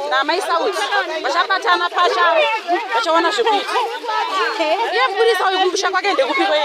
namai sauti vachabatana pasha vachawana zvekuita iye mupurisa uyu kumbusha kwake ndekupikwe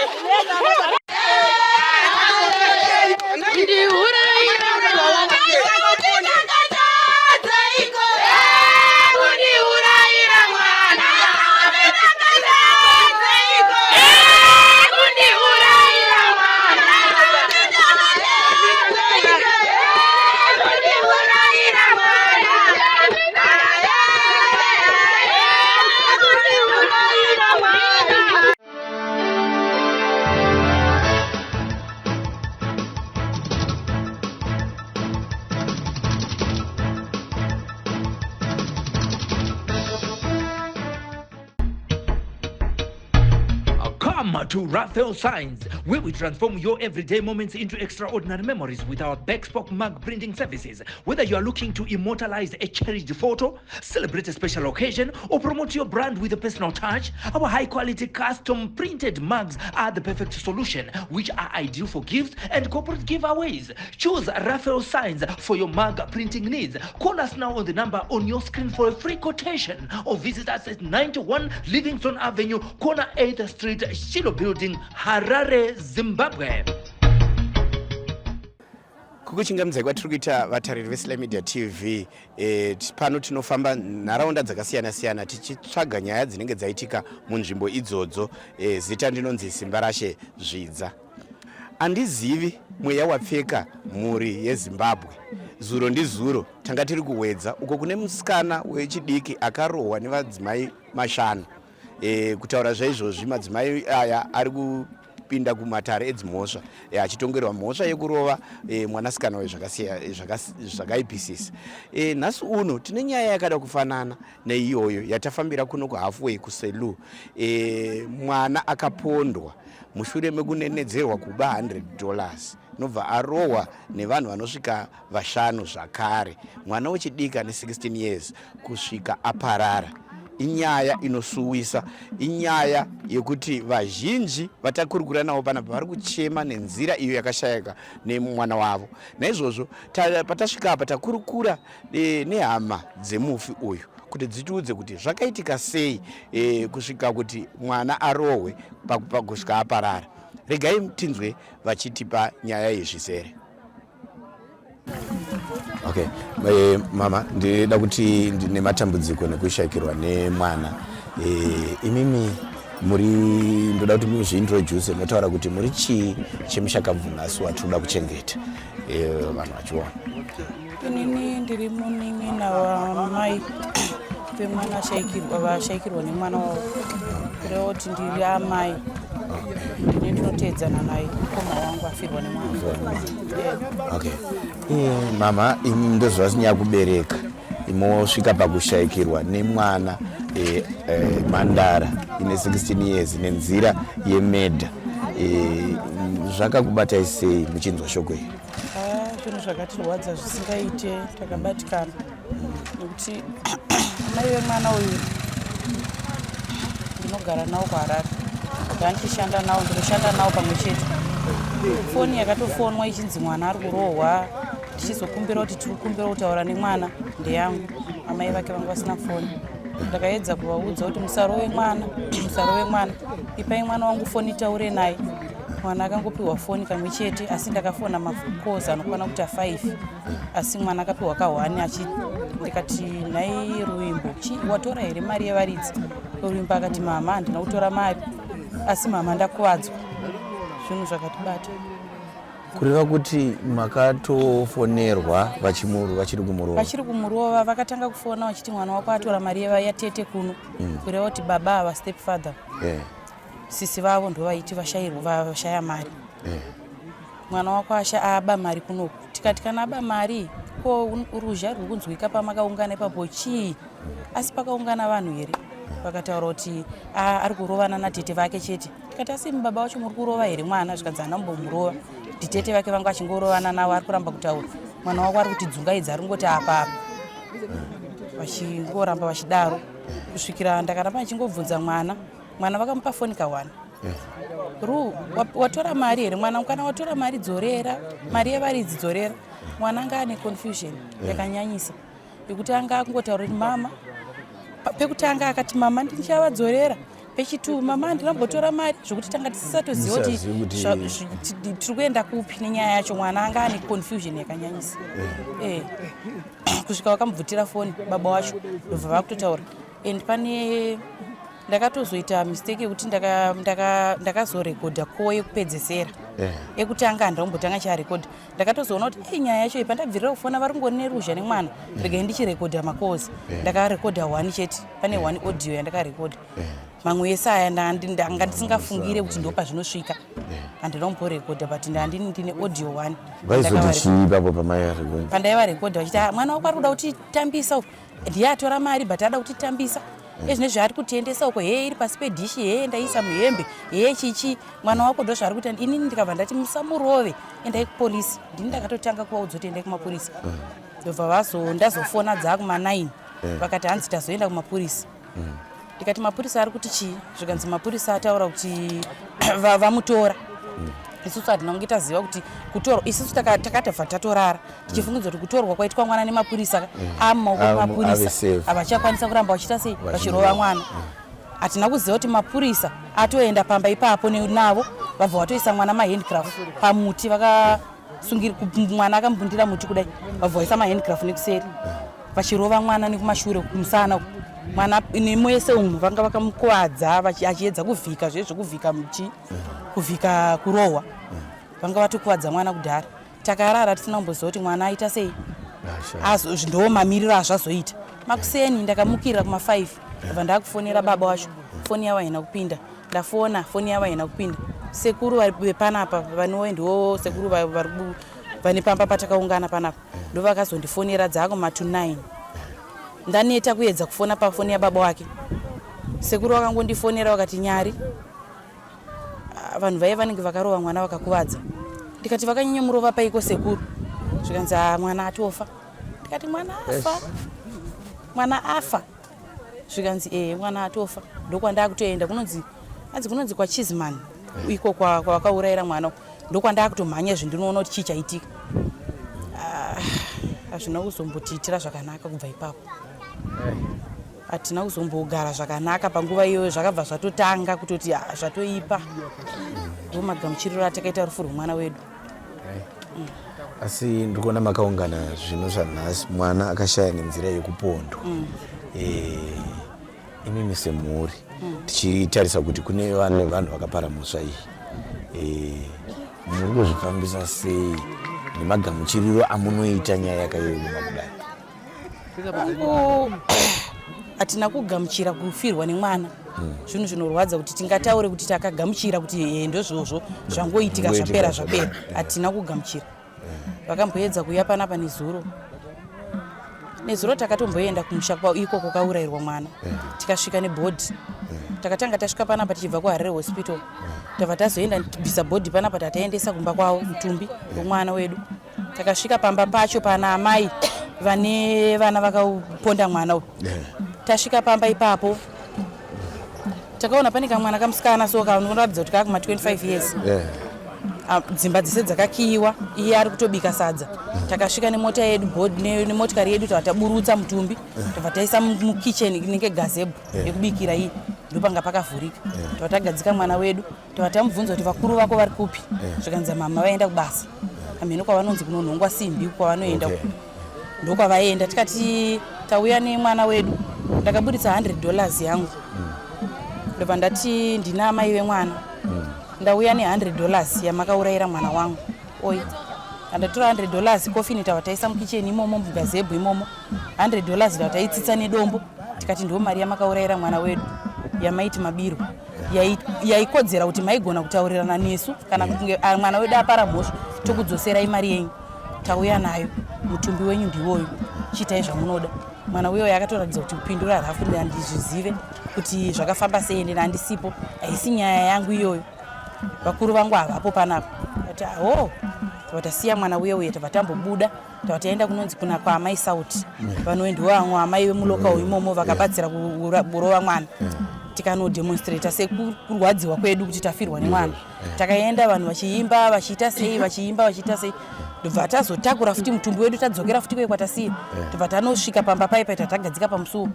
To Raphael Signs, where we transform your everyday moments into extraordinary memories with our bespoke mug printing services. Whether you are looking to immortalize a cherished photo, celebrate a special occasion, or promote your brand with a personal touch, our high-quality custom printed mugs are the perfect solution, which are ideal for gifts and corporate giveaways. Choose Raphael Signs for your mug printing needs. Call us now on the number on your screen for a free quotation, or visit us at 91 Livingston Avenue, corner 8th Street, Shilo Building, Harare, Zimbabwe. Kukuchingamidza tiri kuita vatariri veSlay Media TV pano tinofamba nharaunda dzakasiyana-siyana tichitsvaga nyaya dzinenge dzaitika munzvimbo idzodzo. Zita ndinonzi Simbarashe Zvidza. Andizivi mweya wapfeka mhuri yeZimbabwe. Zuro ndizuro tanga tiri kuwedza uko kune musikana wechidiki akarohwa nevadzimai mashanu. Kutaura zvaizvozvi madzimai aya ari kupinda kumatare edzimhosva achitongerwa mhosva yekurova mwanasikana we zvakaipisisa. Nhasi uno tine nyaya yakada kufanana neiyoyo yatafambira kuno kuHalfway kuSelou. Mwana akapondwa mushure mekunenedzerwa kuba $100 nobva arohwa nevanhu vanosvika vashanu zvakare. Mwana wechidiki ane 16 years kusvika aparara. Inyaya inosuwisa, inyaya yekuti vazhinji vatakurukura navo panapa vari kuchema nenzira iyo yakashayika nemwana wavo. Naizvozvo patasvika apa takurukura nehama dzemufi uyu kuti dzitiudze kuti zvakaitika sei kusvika kuti mwana arohwe pakusvika aparara. Regai tinzwe vachitipa nyaya yezvizere. Okay, mama, ndinoda kuti ndine matambudziko nekushayikirwa nemwana. Imimi ndoda kuti muzviintroduce motaura kuti muri chii chemushakabvu nhasi watinoda kuchengeta vanhu vachiona. Inini ndiri munin'ina wamai vemwana vashayikirwa nemwana wavo. Kureva kuti ndiri amai. Ndine ndinoteedzana naye mukoma wangu afirwa nemwana. Okay. Mama, imi ndozva sinya kubereka. Imosvika pakushayikirwa nemwana mhandara ine 16 years nenzira yemedha. Zvakakubatai sei muchinzwa shoko iri? Zvinhu zvakatirwadza zvisingaite takabatikana. Nokuti mai vemwana uyu ndinogara nawo kuHarare. Ndinoshanda nawo pamwe chete. Foni yakatofonwa ichinzi mwana ari kurohwa, tichizokumbira kuti tiri kukumbira kutaura nemwana ndeyangu. Amai vake vangu vasina foni. Ndakaedza kuvaudza kuti musarove mwana. Ipai mwana wangu foni taure naye. Mwana akangopiwa foni kamwe chete, asi ndakafona makozi anokwana kuti 5. Asi mwana akapiwa ka1 ndikati nhai Ruimbo, watora here mari yevaridzi? Ruimbo akati mama handina kutora mari. Asi mama ndakuwadzwa. Zvinhu zvakatibata. Kureva kuti makatofonerwa vachiri kumurova. Vachiri kumurova vakatanga kufona vachiti mwana wako atora mari yatete kuno. Kureva kuti baba ava stepfather. Sisi vavo ndo vaiti vashaya mari. Mwana wako aba mari kuno. Tikati kana aba mari ko ruzha ruri kunzwika pamakaungana ipapo chii? Asi pakaungana vanhu here. Vakataura kuti ari kurovana natete vake chete. Tikati asi baba wacho muri kurova here mwana? Zvikanzi handambomurova. Titete vake vangu achingorovana nawo ari kuramba kutaura. Mwana wako ari kuti dzungaidza ari ngoti apa. Vachingoramba vachidaro. Kusvikira ndakaramba achingobvunza mwana vakamupa foni ka1. Watora mari here mwana? Kana watora mari dzorera, mari yevaridzi dzorera. Mwana anga ane confusion yakanyanyisa. Pekutanga kungotaura kuti mama, pekutanga akati mama ndichavadzorera, pechitu mama ndinombotora mari zvokuti tanga tisisatoziva kuti tiri kuenda kupi nenyaya yacho. Mwana anga ane confusion yakanyanyisa. Kusvika vakamubvutira foni baba wacho ndobva vakutotaura. And pane ndakatozoita mistake yekuti ndakazorekodha call yekupedzesera ekutanga handaumbotanga charekodha. Ndakatozoona kuti nyaya yacho ipa ndabvirira kufona vari ngoni ruzha nemwana regai ndichirekodha makozi. Ndakarekodha 1 chete, pane 1 audio yandakarekodha. Mamwe ese aya ndanga ndisingafungire kuti ndo pazvinosvika. Handinotomborekodha but ndine audio 1. Pandaivarekodha vachiti mwana wako ari kuda kutitambisa uku, ndiye atora mari but ada kutitambisa. Ezvine zvaari kutiendesa uko, iri pasi pedhishi, ndaisa muhembe, chichi mwana wako ndo zvaari kuita. Inini ndikabva ndati musamurove, endai kupolisi. Ndini ndakatotanga kuvaudza kuti endai kumapurisa. Ndobva ndazofona dzakuma9 vakati hanzi tazoenda kumapurisa. Ndikati mapurisa ari kuti chii? Zvikanzi mapurisa ataura kuti vamutora. Isusu hatina kunge taziva kuti kutorwa, isusu takatobva tatorara tichifungidzwa kuti kutorwa kwaitwa mwana nemapurisa amaoko emapurisa havachakwanisa kuramba vachita sei vachirova mwana. Hatina kuziva kuti mapurisa atoenda pamba ipapo navo vabva vatoisa mwana mahandcraft pamuti, vakasungira mwana akambundira muti kudai, vabva vaisa mahandcraft nekuseri vachirova mwana nekumashure kumusana. Mwana nemoyese umu vanga vakamukuvadza achiedza kuvhika zvezvekuvhika muchi kuvhika kurohwa, vanga vatokuvadza mwana kudhara. Takarara tisina kumboziva kuti mwana aita sei, ndo mamiriro azvazoita. Makuseni ndakamukira kuma5 bva ndakufonera baba wacho, foni yavo haina kupinda. Ndafona foni yavo haina kupinda. Sekuru vari panapa vanowe ndo sekuru vane pamba patakaungana panapa ndo vakazondifonera dzako ma29. Ndaneta kuedza kufona pafoni yababa wake. Sekuru vakangondifonera vakati nyari vanhu vaiva vanenge vakarova mwana vakakuvadza. Ndikati vakanyanya murova paiko sekuru? Zvikanzi mwana atofa. Ndikati mwana afa. Zvikanzi mwana atofa. Ndokwandakutoenda kunonzi kwa Chizman iko kwakaurayira mwana. Ndokwandakutomhanya zvindinoona kuti chichaitika. Hazvina kuzombotiitira zvakanaka kubva ipapo. Hatina kuzombogara zvakanaka panguva iyoyo, zvakabva zvatotanga kutoti zvatoipa. Ndo magamuchiriro atakaita rufu rwemwana wedu. Asi ndikuona makaungana zvino zvanhasi, mwana akashaya nenzira yekupondwa. Imimi semhuri tichitarisa kuti kune vanhu vakapara musva iyi, muri kuzvifambisa sei nemagamuchiriro amunoita nyaya yakayoyoma kudai? Hatina kugamuchira kufirwa nemwana. Zvinhu zvinorwadza kuti tingataure kuti takagamuchira kuti ndozvozvo zvangoitika zvapera. Hatina kugamuchira. Vakamboedza kuuya panapa nezuro takatomboenda kumusha iko kwakaurayirwa mwana. Tikasvika nebhodhi, takatanga tasvika panapa tichibva kuHarare Hospital, tabva tazoenda bvisa bhodhi panapa tataendesa kumba kwavo mutumbi womwana wedu. Takasvika pamba pacho pana amai vane vana vakaponda mwana. Tasvika pamba ipapo takaona pane kamwana kamusikana so kanoratidza kuti kakuma 25 years. Dzimba dzese dzakakiyiwa, iye ari kutobika sadza. Takasvika nemota yedu nemotikari yedu tataburutsa mutumbi, tabva taisa mukitchen inenge gazebo yekubikira iyi, ndopanga pakavhurika. Tabva tagadzika mwana wedu, tabva tamubvunza kuti vakuru vako vari kupi? Zvikanzi mama vaenda kubasa. Amene kwavanonzi kunonhongwa simbi kwavanoenda. Ndokwavaenda. Tikati tauya nemwana wedu, ndakabuditsa $100 yangu. Ndobva ndati ndina amai vemwana, ndauya ne$100 yamakaurayira mwana wangu. Andatora $100 kofini tava taisa mukitchen imomo mugazebhu imomo. $100 tava taitsitsa nedombo. Tikati ndo mari yamakaurayira mwana wedu yamaiti mabiro, yaikodzera kuti maigona kutaurirana nesu kana kunge mwana wedu apara mhosva tokudzoserai mari yenyu. Tauya nayo, mutumbi wenyu ndiwoyo, chiitai zvamunoda. Mwana wewe akatoratidza kuti kupindura hafu ndizvizive kuti zvakafamba sei, ende handisipo, haisi nyaya yangu iyoyo. Vakuru vangu havapo panapa. Tabva tasiya mwana uye tabva tambobuda, tabva taenda kunonzi kuna kwaamai Sauti. Vanoendiwo vamwe amai vemulokawo imomo vakabatsira kurova mwana. Tikanodemonstrata sekurwadziwa kwedu kuti tafirwa nemwana. Takaenda vanhu vachiimba vachiita sei, vachiimba vachiita sei. ndobva tazotakura futi mutumbi wedu tadzokera futi kwatasiya ndobva tanosvika pamba paipa tatagadzika pamusuwo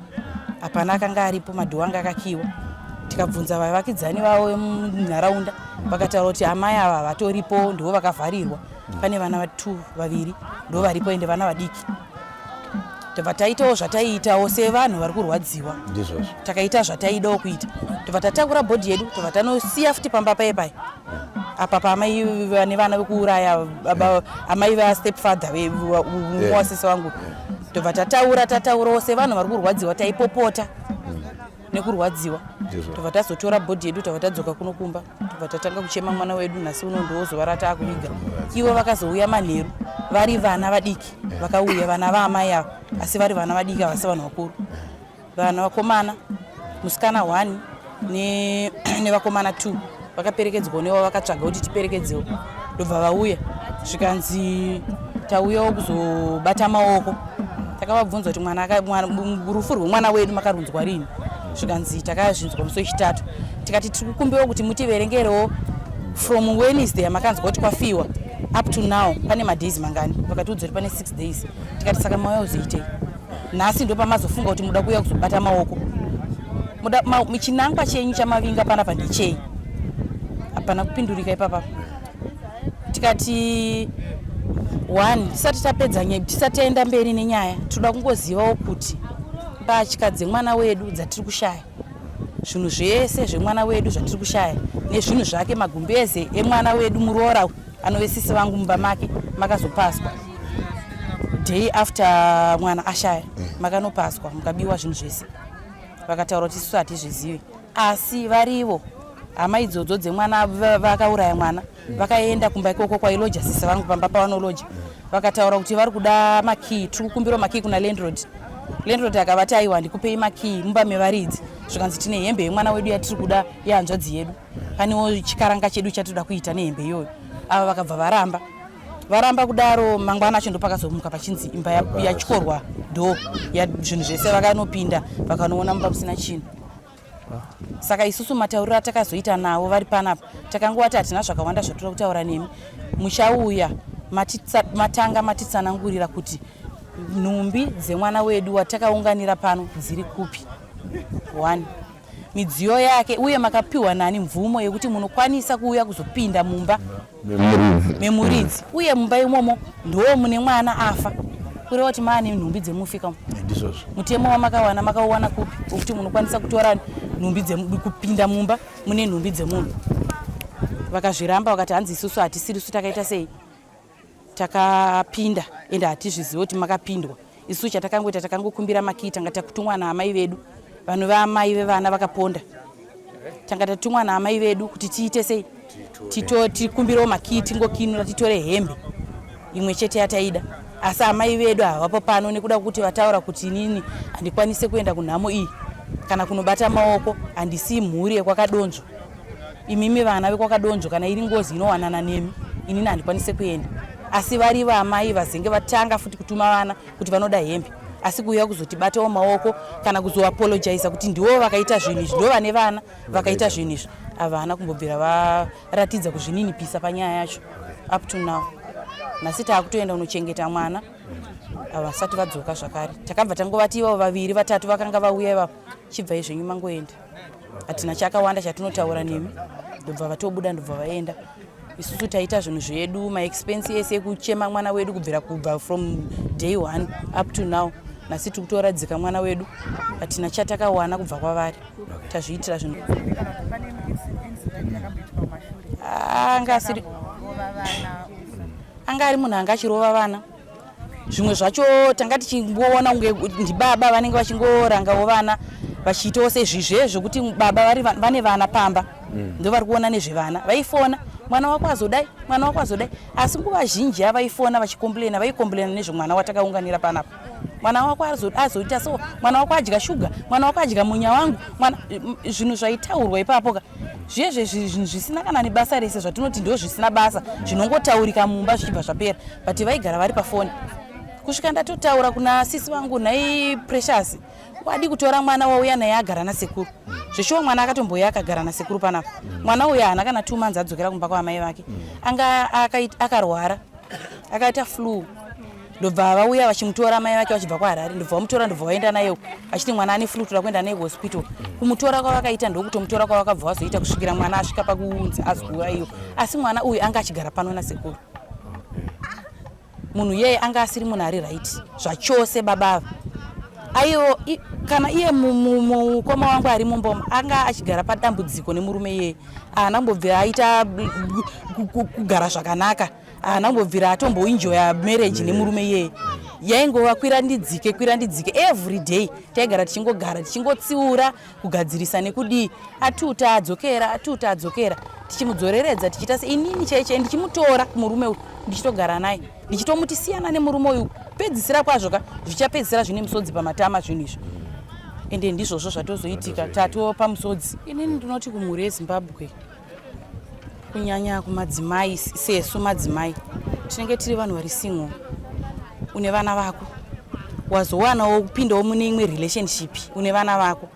hapana akanga aripo madhoo anga akakiwa tikabvunza vavakidzani vavo vemunharaunda vakataura kuti amai ava vatoripo ndivo vakavharirwa pane vana 2 ndo varipo ende vana vadiki tobva taitawo zvataiitawo sevanhu vari kurwadziwa takaita zvataidawo kuita tobva tatakura bhodhi yedu tobva tanosiya futi pamba paipai apa paamai vane vana vekuuraya amai vastepfather vewasese wangu tobva tataurawo sevanhu vari kurwadziwa taipopota nekurwadziwa tobva tazotora bhodhi yedu tobva tadzoka kunokumba tobva tatanga kuchema mwana wedu nhasi uno ndo zuva rataakuviga ivo vakazouya manheru vari vana vadiki vakauya vana vaamai ava asi vari vana vadiki avasi vanhu vakuru vana vakomana musikana 1 nevakomana 2 vakaperekedzwa nevo vakatsvaga kuti tiperekedzewo ndobva vauya zvikanzi tauyawo kuzobata maoko takavabvunza kuti rufu rwemwana wedu makarunzwa rini zvikanzi takazvinzwa musi wechitatu tikati tiri kukumbiwa kuti mutiverengerewo from Wednesday yamakanzwa kuti kwafiwa up to now pane madays mangani vakatiudza kuti pane 6 days tikati saka mauya kuzoitei nhasi ndo pamazofunga kuti muda kuuya kuzobata maoko chinangwa chenyu chamavinga panapa ndechei hapana kupindurika ipapa tikati 1 tisati tapedza tisati taenda mberi nenyaya toda kungozivawo kuti mbatya dzemwana wedu dzatiri kushaya zvinhu zvese zvemwana wedu zvatiri kushaya nezvinhu zvake magumbeze emwana wedu muroora anovesisi vangu mumba make makazopaswa day after mwana ashaya makanopaswa mukabiwa zvinhu zvese vakataura kuti isusu hatizvizivi asi varivo hama idzodzo dzemwana vakauraya mwana vakaenda kumba ikoko kwailoja sisa vangu pamba pavanoloja vakataura kuti vari kuda makii tiri kukumbira makii kuna landlord akavati aiwa ndikupei makii mumba mevaridzi zvikanzi tine hembe yemwana wedu yatiri kuda yehanzvadzi yedu panewo chikaranga chedu chatinoda kuita nehembe iyoyo ava vakabva varamba kudaro mangwana acho ndopakazomuka pachinzi imba yachikorwa dhoo zvinhu zvese vakanopinda vakanoona mumba musina chinhu saka isusu matauriro atakazoita navo vari panapa takangowati hatina zvakawanda zvatoda kutaura nemi muchauya matanga matitsanangurira kuti nhumbi dzemwana wedu watakaunganira pano dziri kupi 1 midziyo yake uye makapiwa nani mvumo yekuti munokwanisa kuuya kuzopinda mumba memuridzi uye mumba imomo ndo mune mwana afa kureva kuti maane nhumbi dzemufika mutemo wamakawana makauwana kupi wekuti munokwanisa kutora nhumbi kupinda mumba mune nhumbi dzemunhu vakazviramba vakati hanzi isusu hatisirisu takaita sei takapinda ende hatizviziva kuti makapindwa isusu chatakangoita takangokumbira makii tanga takutumwa naamai vedu vanhu vaamai vevana vakaponda tanga tatumwa naamai vedu kuti tiite sei tikumbirewo makii tingokinura titore hembe imwe chete yataida asi amai vedu havapo pano nekuda kuti vataura kuti inini handikwanise kuenda kunhamo iyi kana kunobata maoko handisii mhuri yekwakadonzvo imimi vana vekwakadonzvo kana iri ngozi inowanana nemi inini handikwanise kuenda asi vari vaamai vazenge vatanga futi kutuma vana kuti vanoda hembe asi kuuya kuzotibatawo maoko kana kuzoapologiza kuti ndivo vakaita zvinhu izvi ndo vane vana vakaita zvinhu izvi ava hana kumbobvira varatidza kuzvininipisa panyaya yacho up to now nhasi taakutoenda kunochengeta mwana havasati vadzoka zvakare takabva tangovati ivavo 2 3 vakanga vauya ivavo chibva izvenyu mangoenda hatina chakawanda chatinotaura nemi ndobva vatobuda ndobva vaenda isusu taita zvinhu zvedu maexpense ese ekuchema mwana wedu kubva from day 1 up to now nhasi tiri kutoradzika mwana wedu hatina chatakawana kubva kwavari tazviitira zvinhu anga ari munhu anga achirova vana zvimwe zvacho tanga tichingoona unge ndibaba vanenge vachingorangawo vana vachiitawo sezvizve zvokuti baba vane vana pamba ndo vari kuona nezvevana vaifona mwana wako azodai mwana wako azodai asi nguva zhinji avaifona vachikomplena vaikomplena nezvemwana watakaunganira panapa mwana wako azoita so mwana wako adya shuga mwana wako adya munya wangu zvinhu zvaitaurwa ipapoka zvezve zvinhu zvisina kana nebasa rese zvatinoti ndo zvisina basa zvinongotaurika mumba zvichibva zvapera but vaigara vari pafoni kusvika ndatotaura kuna sisi vangu nhai Precious wadi kutora mwana wauya naye agara nasekuru zveshuwa mwana akatomboya akagara nasekuru panapa mwana uyu haana kana 2 months adzokera kumba kwaamai vake anga akarwara akaita flu ndobva vauya vachimutora mai vake vachibva kuHarare ndobva vamutora ndobva vaenda naye vachiti mwana ane flu toda kuenda naye kuhospital kumutora kwavakaita ndokutomutora kwavakabva vazoita kusvikira mwana asvika pakunzi azwiwa iyo asi mwana uyu anga achigara pano nasekuru munhu yeye anga asiri munhu ari right zvachose babava aiyo kana iye mukoma wangu ari mumboma anga achigara padambudziko nemurume yeye anambobvira aita kugara zvakanaka anambobvira atomboenjoya marriage nemurume yeye yaingova kwira ndidzike every day taigara tichingogara tichingotsiura kugadzirisa nekudii atuta adzokera tichimudzoreredza tichita inini chaiche ndichimutora kumurume uyu ndichitogara naye ndichitomuti siyana nemurume uyu pedzisira kwazvo zvichapedzisira zvine musodzi pamatama zvinhu izvo ende ndizvozvo zvatozoitika tatopa pamusodzi inini ndinoti kumhuri yeZimbabwe kunyanya kumadzimai sesu madzimai tinenge tiri vanhu vari single une vana vako wazowanawo kupindawo mune imwe relationship une vana vako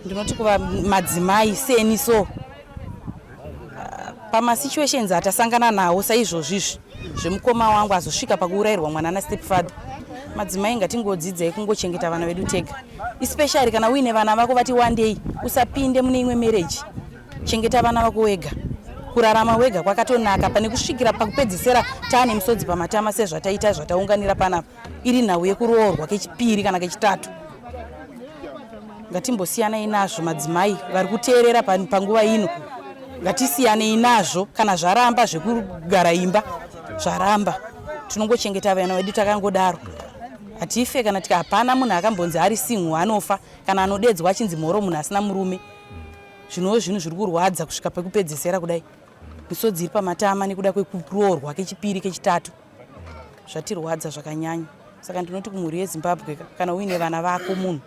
ndinoti kuva madzimai seniso pamasituations atasangana nawo saizvozvizvi zvemukoma wangu azosvika pakuurayirwa mwana nastepfather madzimai ngatingodzidzai kungochengeta vana vedu tega especially kana uine vana vako vati one day usapinde mune imwe marriage chengeta vana vako wega kurarama wega kwakatonaka pane kusvikira pakupedzisira taane musodzi pamatama sezvataita zvataunganira panapa iri nhau yekuroorwa kechipiri kana kechitatu ngatimbosiyanai nazvo madzimai vari kuteerera panguva ino ngatisiyanei nazvo kana zvaramba zvekugara imba zvaramba tinongochengeta vana vedu takangodaro hatife kana tika hapana munhu akambonzi ari single anofa kana anodedzwa achinzi mhoro munhu asina murume zvinowo zvinhu zviri kurwadza kusvika pekupedzisira kudai misodzi iri pamatama nekuda kwekuroorwa kechipiri kechitatu zvatirwadza zvakanyanya saka ndinoti kumhuri yeZimbabwe kana uine vana vako munhu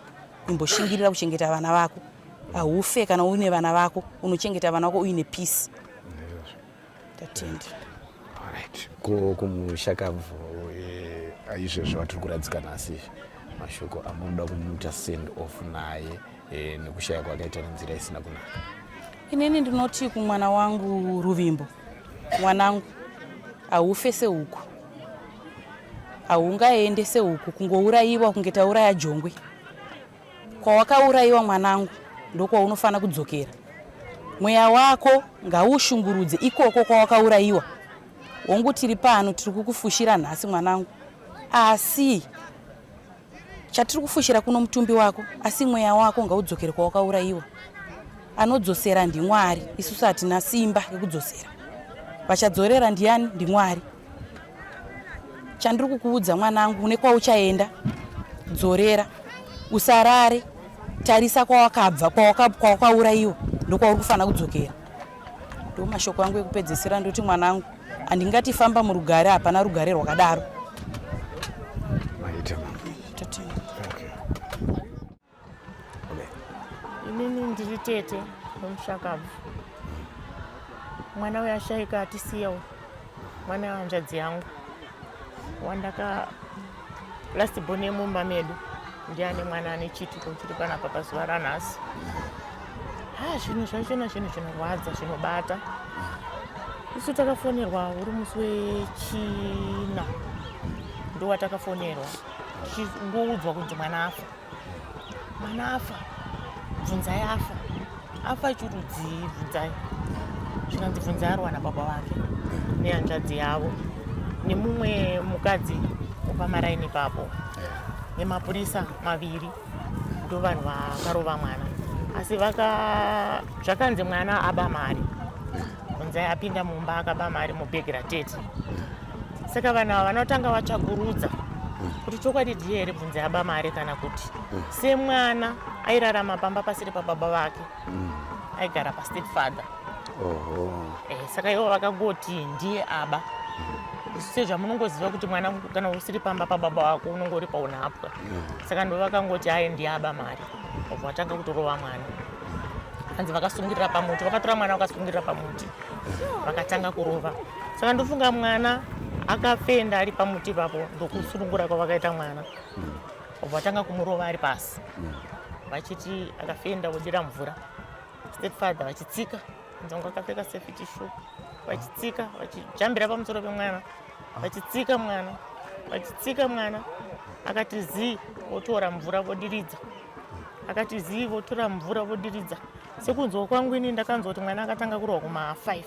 imboshingirira kuchengeta vana vako haufe kana uine vana vako unochengeta vana vako uine peace tatenda kumushakabvu izvezvo vatiri kuradzikana asi mashoko amunoda kumuita send off naye nekushaya kwakaita nenzira isina kunaka inini ndinoti kumwana wangu Ruvimbo mwanangu haufe sehuku haungaende sehuku kungourayiwa kunge tauraya jongwe kwawakaurayiwa mwanangu ndokwaunofanira kudzokera mweya wako ngaushungurudze ikoko kwawakaurayiwa wangu tiri pano tiri kukufushira nhasi mwanangu asi chatiri kufushira kuno mutumbi wako asi mweya wako ngaudzokere kwawakaurayiwa anodzosera ndiMwari isusu hatina simba yekudzosera vachadzorera ndiani ndiMwari chandiri kukuudza mwanangu nekwauchaenda dzorera usarare tarisa kwawakabva kwawakaurayiwa ndokwauri kufanira kudzokera ndo mashoko angu ekupedzisira ndoti mwanangu handingatifamba murugare hapana rugare rwakadaro inini ndiri tete nomushakabvu mwana uyashayika atisiyawo mwana wanzvadzi yangu wandaka last born yemumba medu ndiane mwana ane chituko chiri panapa pazuva ranhasi zvinhu zvachona zvinhu zvinorwadza zvinobata isu takafonerwa uri musi wechina ndowatakafonerwa tichingoudzwa kunzi mwana afa bvunzai afa chirudzi bvunzai zvikanzi bvunzai arwa nababa vake nehanzvadzi yavo nemumwe mukadzi upamaraini papo nemapurisa maviri ndo vanhu vakarova mwana asi zvakanzi mwana aba mari bvunzai apinda mumba akaba mari mubhegira tete saka vanhu ava vanotanga vatsvagurudza kuti chokwadi ndiye here bvunzai aba mari kana kuti semwana airarama pamba pasiri pababa vake aigara pastepfather saka ivo vakangoti ndiye aba sezvamunongoziva kuti mwana kana usiri pamba pababa wako unongori paunapwa saka ndo vakangoti aye ndiye aba mari obva vatanga kutorova mwana hanzi vakasungirira pamuti vakatora mwana vakasungirira pamuti vakatanga kurova saka ndofunga mwana akafenda ari pamuti papo ndokusurungura kwavakaita mwana obva vatanga kumurova ari pasi vachiti akafenda wodira mvura stepfather vachitsika nzongo akapfeka safety shoe vachitsika vachijambira pamusoro pemwana vachitsika mwana akati zii votora mvura vodiridza sekunzwa kwangu ini ndakanzwa kuti mwana akatanga kurowa kuma5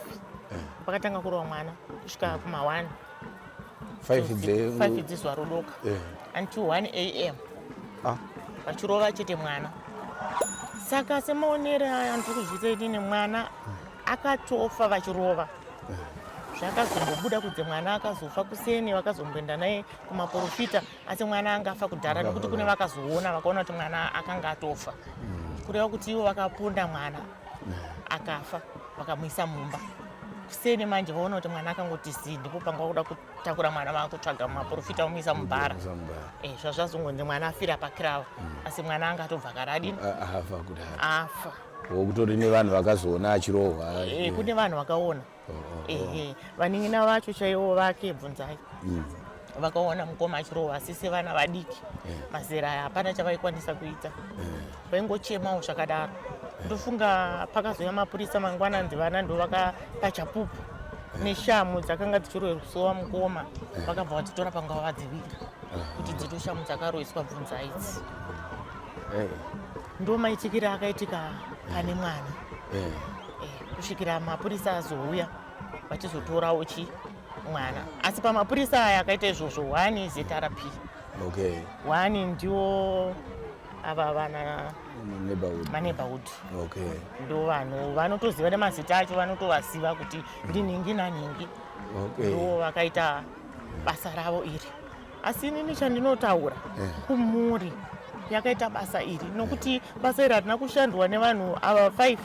pakatanga kurowa mwana kusvika kuma1 5 dzizuva rodoka until 1 am vachirova chete mwana. Saka semaonere aya ndiri kuzviita ini mwana akatofa vachirova. Zvakazombobuda kuti mwana akazofa kuseni vakazomboenda naye kumaprofita asi mwana angafa kudhara nekuti kune vakazoona vakaona kuti mwana akanga atofa. Kureva kuti ivo vakaponda mwana akafa vakamuisa mumba. Kuseni manje vaona kuti mwana akangoti zii ndipo panga kuda kutakura mwana vakutsvaga mumaprofita vamuisa mubhara. Zvazvazongonzi mwana afira pakirava asi mwana anga atobva karadini afa. Kutori nevanhu vakazoona achirohwa. Kune vanhu vakaona. Vaning'ina vacho chaivo vake bvunzai vakaona mukoma achirohwa asi sevana vadiki mazera aya hapana chavaikwanisa kuita vaingochemawo zvakadaro. Ndofunga pakazouya mapurisa mangwananzi vana ndo vakapa chapupu neshamu dzakanga dzichirohwa mukoma vakabva vachitora panga vadzivika kuti dzido shamu dzakaroheswa bvunzai idzi. Ndo maitikira akaitika pane mwana kusvikira mapurisa azouya vachizotorawo mwana asi pamapurisa aya akaita izvozvo 1 ZRP 1 ndiwo ava vana maneighborhood ndo vanhu vanotoziva nemazita acho vanotovaziva kuti ndinhingi nanhingi ndo vakaita basa ravo iri. Asi inini chandinotaura kumhuri yakaita basa iri nokuti basa iri harina kushandwa nevanhu ava 5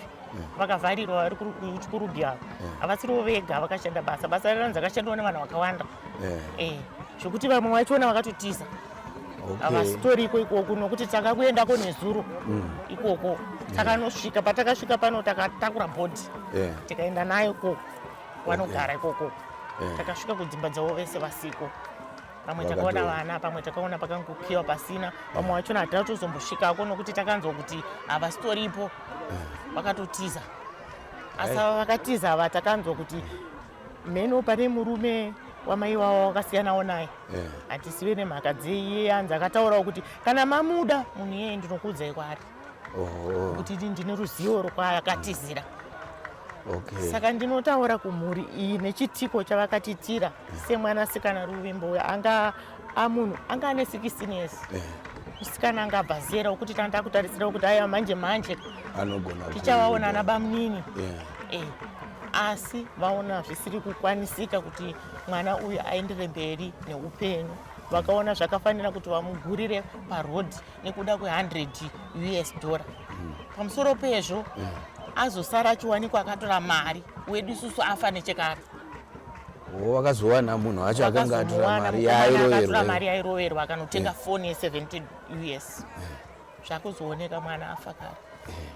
vakavharirwa vari kurubya havasiriwo vega vakashanda basa riranzi rakashandwa nevanhu vakawanda zvokuti vamwe vachiona vakatotiza havasitori ikoko nokuti takakuendako nezuro ikoko takanosvika patakasvika pano takatakura bhodhi tikaenda nayo ikoko vanogara ikoko takasvika kudzimba dzavo vese vasiko. Pamwe takaona vana pamwe takaona pakangokiwa pasina vamwe vachona hatina tozombosvikako nokuti takanzwa kuti havasitoripo vakatotiza asi vakatiza ava takanzwa kuti mheno pane murume wamai wavo wakasiyanawo naye hatisive nemhaka dzeiye anzi akataurawo kuti kana mamuda munhu iyeye ndinokuudzai kwaari kuti ndine ruzivo rokwaakatizira. Saka ndinotaura kumhuri iyi nechitiko chavakatitira semwanasikana Ruvimbo uya anga amunhu anga ane 16 years musikana angabva zera ukuthi tanda kutarisira kuti aya manje anogona tichavaona ana bamunini asi vaona zvisiri kukwanisika kuti mwana uyu aendere mberi neupenyu. Vakaona zvakafanira kuti vamugurire parodhi nekuda $100 pamusoro pezvo azosara achiwanikwa akatora mari wedu isusu afa nechekare. Vakazowana munhu wacho akanga atora mari yairoverwa akanotenga foni $70 zvakuzooneka mwana afa kare.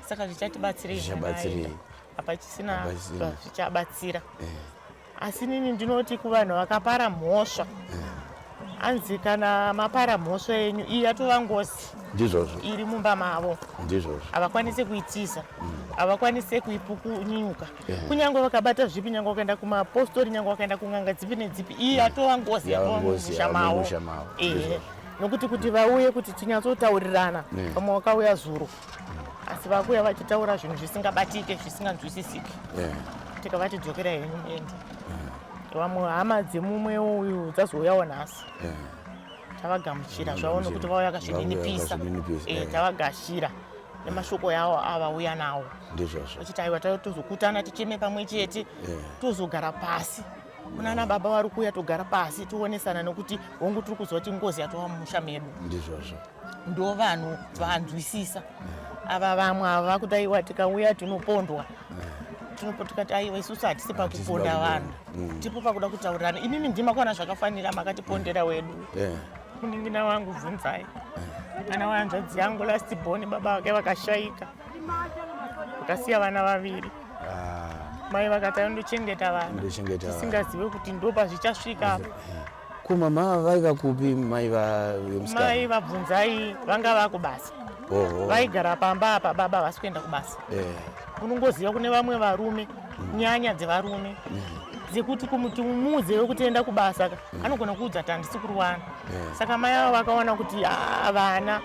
Saka zvichatibatsirei hapachisina zvichabatsira. Asi nini ndinoti kuvanhu vakapara mhosva anzi kana mapara mhosva yenyu iyi yatova ngozi iri mumba mavo havakwanisi kuitiza havakwanisi kuipukunyuka kunyange vakabata zvipi nyange wakaenda kumapostori nyange wakaenda kun'anga dzipi nedzipi iyi yatova ngozi yamusha mavo nokuti kuti vauye kuti tinyatsotaurirana pamwe wakauya zuro asi vakuya vachitaura zvinhu zvisingabatike zvisinganzwisisiki tikavatidzokera henyu muende vamwe hama dzemumwe uyu dzazouyawo nhasi tavagamuchira zvavo nokuti vauya vakazvininipisa tavagashira nemashoko yavo avauya nawo vachiti aiwa tozokutana ticheme pamwe chete tozogara pasi kunana baba vari kuuya togara pasi tionesana nokuti hongu tiri kuziva kuti ngozi yatova mumusha medu ndo vanhu vanzwisisa. Ava vamwe ava vakuti aiwa tikauya tinopondwa tikati aiwa isusu hatisi pakuponda vanhu tipo pakuda kutaurirana. Inini ndima kuona zvakafanira makatipondera wedu muningina wangu bvunzai kana wanzvadzi yangu last born baba vake vakashaika vakasiya vana vaviri mai vakati andochengeta vana tisingazive kuti ndo pazvichasvika. Kumama vaiva kupi mai vabvunzai vanga vakubasa vaigara pamba apa baba vasi kuenda kubasa. Unongoziva kune vamwe varume nyanya dzevarume dzekuti kumuti mumuze wekutienda kubasa anogona kuudza kuti handisi kuruwana. Saka mai avo vakaona kuti vana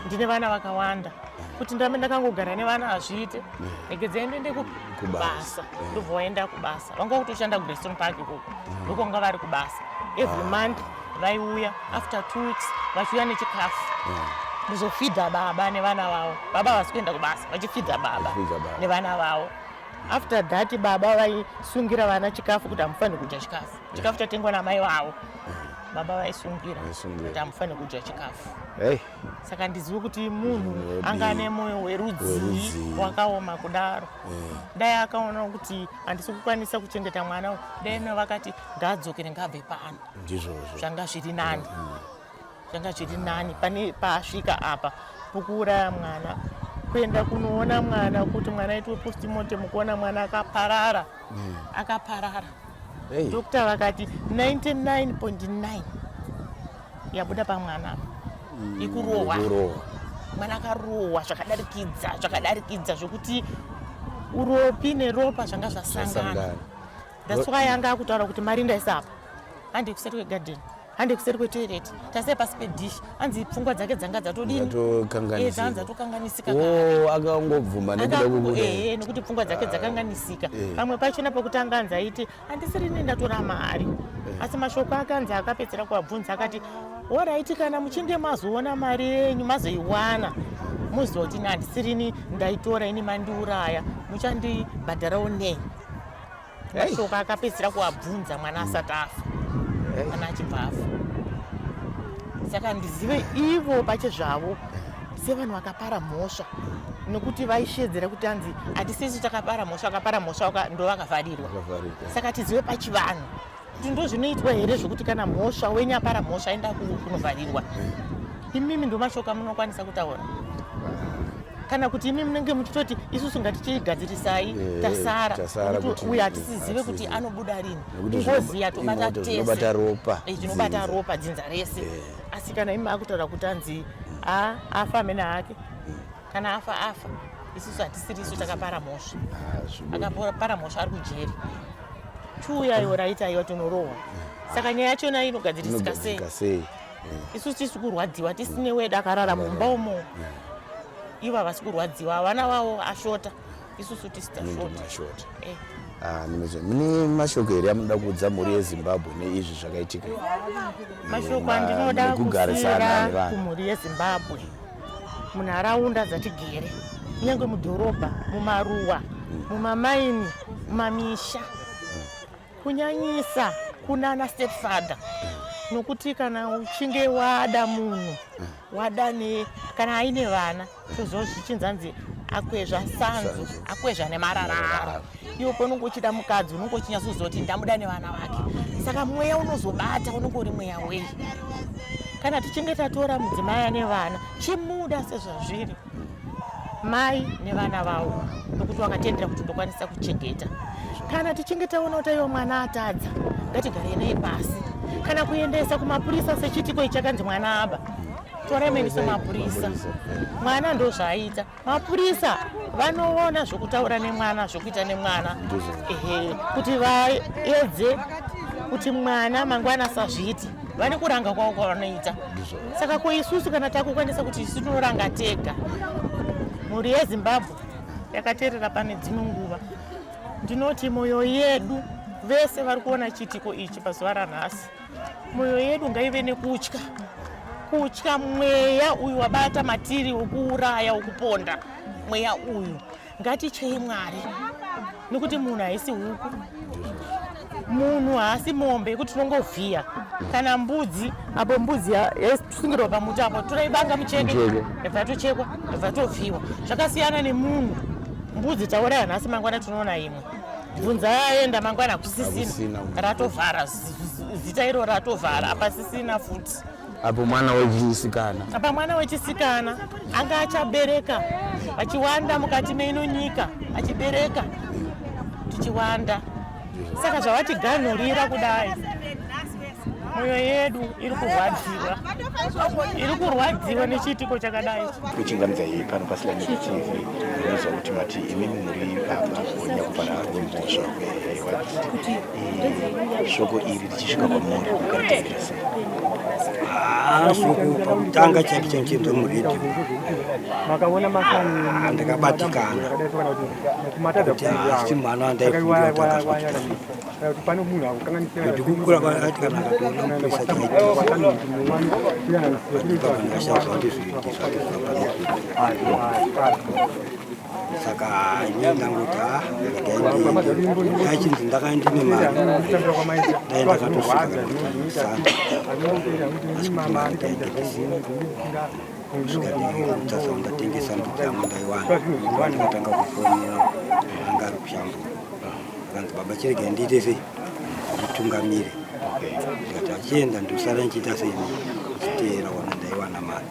ndine vana vakawanda kuti ndambe ndakangogara nevana hazviite egedza ende kubasa ndobva vaenda kubasa. Vanga kutoshanda kuGreystone Park ikoko ndokwanga vari kubasa. Every month vaiuya after 2 weeks vachiuya nechikafu kuzofidha baba nevana vavo. Baba havasi kuenda kubasa vachifidha baba nevana vavo. After that baba vaisungira vana chikafu kuti hamufaniri kudya chikafu chatengwa namai vavo. Baba vaisungira kuti hamufaniri kudya chikafu. Saka ndizive kuti munhu anga nemoyo werudzi wakaoma kudaro. Dai akaona kuti handisi kukwanisa kuchengeta mwana, dai vakati ngaadzokere ngabve pano. Zvanga zviri nani. Zvanga zviri nani pane paasvika apa pokuuraya mwana. Kuenda kunoona mwana kuti mwana aitwe postmortem kuona mwana akaparara. Akaparara. Dokta vakati 99.9 yabuda pamwana ikurohwa. Mwana akarohwa zvakadarikidza zvokuti uropi neropa zvanga zvasangana. That's why anga akutaura kuti Marinda isapa handi kuseri kwegarden, handi kuseri kwetoilet, tasei pasi pedishi, hanzi pfungwa dzake dzanga dzatokanganisika. Akangobvuma nekuti pfungwa dzake dzakanganisika. Pamwe pachona pekutanga hanzi aiti handisiri ndatora mari, asi mashoko akanzi akapedzera kuabvunza akati oraiti kana muchinge mazoona mari yenyu mazoiwana muzoti handisirini ndaitora ini mandiuraya muchandibhadharawo nei. Mashoko akapedzera kuabvunza mwana asati afa kana achibva afa. Saka ndizive ivo pache zvavo sevanhu vakapara mhosva nokuti vaishedzera kuti hanzi hatisisi takapara mhosva ndo vakavharirwa. Saka tizive pachivanhu kuti ndo zvinoitwa here zvokuti kana mhosva wenyu apara mhosva aenda kunovharirwa. Imimi ndo mashoko amunokwanisa kutaura. Kana kuti imimi munenge muchitoti isusu ngatichigadzirisai tasara uye hatisizive kuti anobuda rini. Ngoziya tobata tese tinobata ropa dzinza rese. Asi kana imi akutaura kuti hanzi afa amene ake kana afa isusu hatisiri isu takapara mhosva. Akapara mhosva ari kujeri. Chiuyayo raitaiwa tinorohwa. Saka nyaya yachona inogadzirisika sei? Isusu tisi kurwadziwa tisine weda akarara mumba umo. Ivo havasi kurwadziwa, vana vavo ashota, isusu tisitashota. Mune mashoko here amunoda kuudza mhuri yeZimbabwe neizvi zvakaitika? Mashoko andinoda kusiyira kumhuri yeZimbabwe munharaunda dzatigere, kunyange mudhorobha, mumaruwa, mumamaini, mumamisha, kunyanyisa kunana stepfather. Nokuti kana uchinge wada munhu wada kana aine vana tozozvichinzanzi akwezva sanzu akwezva nemararara. Iwo paunenge uchida mukadzi unenge uchinyatsoziva ndamuda nevana vake. Saka mweya unozobata unenge uri mweya wei. Kana tichinge tatora mudzimai ane vana chimuda sezvazviri mai nevana vavo nokuti wakatendera kuti ndokwanisa kuchengeta. Kana tichinge taona kuti iwo mwana atadza ngatigare naye pasi. Kana kuendesa kumapurisa sechitiko ichakanzi mwana aba toremenisa mapurisa. Mwana ndo zvaaita. Mapurisa vanoona zvokutaura nemwana zvokuita nemwana kuti vaedze kuti mwana mangwana asazviti vane kuranga kwavo kwavanoita. Saka isusu kana takukwanisa kuti isu tinoranga tega. Mhuri yeZimbabwe yakateerera pane dzimwe nguva ndinoti mwoyo yedu vese vari kuona chitiko ichi pazuva ranhasi, mwoyo yedu ngaive nekutya mweya uyu wabata matiri wokuuraya wokuponda. Mweya uyu ngaticheye Mwari nekuti munhu haisi huku, munhu haasi mombe yekuti tinongovhiya. Kana mbudzi apo mbudzi yasungirwa pamuti apo toraibanga mucheke yabva tochekwa yabva tovhiwa. Zvakasiyana nemunhu. Mbudzi tauraya nhasi mangwana tinoona imwe, bvunza yaenda mangwana hakusisina ratovhara zita iro ratovhara apasisina futi. Apo mwana wechisikana, apa mwana wechisikana anga achabereka vachiwanda mukati meino nyika achibereka tichiwanda. Saka zvavatiganhurira kudai moyo yedu iri kurwadziwa nechiitiko chakadai. kuchingamidza iyi pano paSlamid TV inozwa kuti mati imini muri baba wanyakupara wembozva shoko iri richisvika kwamuri mukaritevera sei? Shoko pakutanga chati chanchibva muredhiyo ndakabatikana kuti asi mwana wandaifundira takazwatikana kuti kukura kwakatikana akatoona mupurisa chaitibaba ndikashaudza kuti zviiti zvake saka inini ndangoti ndakaendeende achinzi ndakaendine mari dai ndakatosvika kana kuti musana asi kuti mari ndaidekisina kusvika ndikutasa ndatengesa nduku yangu ndaiwana ndikatanga kufonera anga ari kushambura akanzi baba chirege ndiite sei nditungamire ndikati achienda ndosara ndichiita sei chiteera wana ndaiwana mari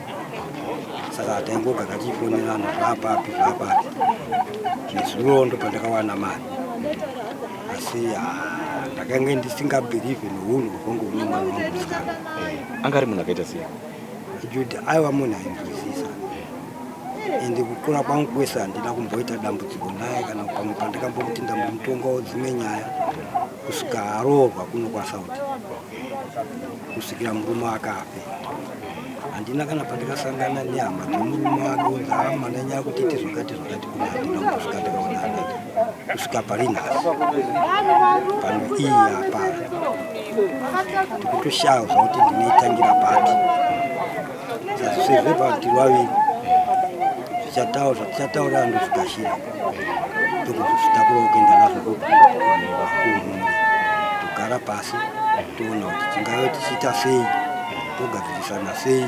saka taingoga kachifonerana zvaapapi nezuro ndo pandakawana mari asi ndakanga ndisingabhirivhi nounhu hwangu une mwana wangu musikana. Anga ari munhu akaita sei? Jude aiva munhu ainzwisisa ende kukura kwangu kwese handina kumboita dambudziko naye kana pamwe pandakambomuti ndambomutongawo dzimwe nyaya kusvika aroorwa kuno kwaSaudi kusvikira murume akafe. Handina kana pandakasangana nehama dzomurume wake unzi hamana nyaya kutiiti zvakati kuna handina kumbosvika ndakaona akaita kusvika pari nhasi pano iyi hapana ndikutoshauzva kuti ndinoitangira papi sezve parutivi waviri zvichataura ndozvikashira ndokuzvitakura kuenda nazvo kuhumwe togara pasi toona kuti tingave tichiita sei togadzirisana sei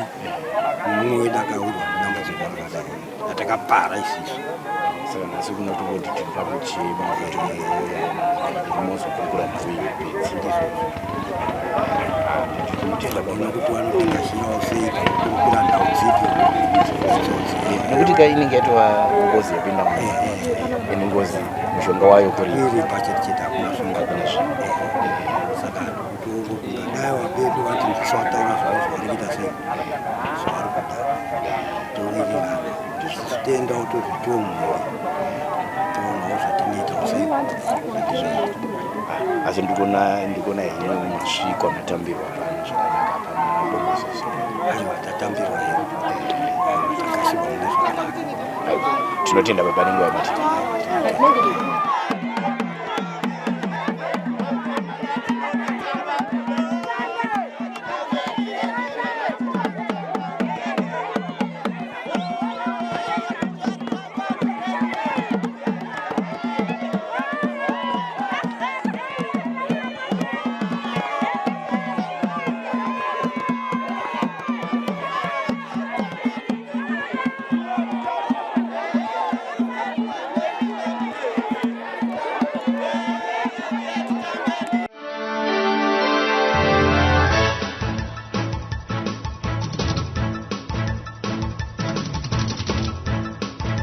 mumwe wedu akawirwa nedambudziko rakadai atakapara isisu. Saka nhasi kunotongoti tiri pakuchema kuti unozokurukura mvuyo pedzi ndizvona kuti vanotengashirawo sei kurukura ndau dzipi nekuti kai inenge yatova ngozi yapinda ine ngozi mushonga wayo kuri iri pacheticheti hakuna shonga saka kuti kungadai wabedu vati ndisataura zvavo zvavarikuita sei zvavari kuda towirirana tichitendawo tozvitomhuri toonawo zvatinoitawo sei asi ndikuona henyu masvikwa matambirwa pano zvakanaka panombozisi aiwa tatambirwa hero takashirwa nezvakanaka tinotenda baba nenguva yamati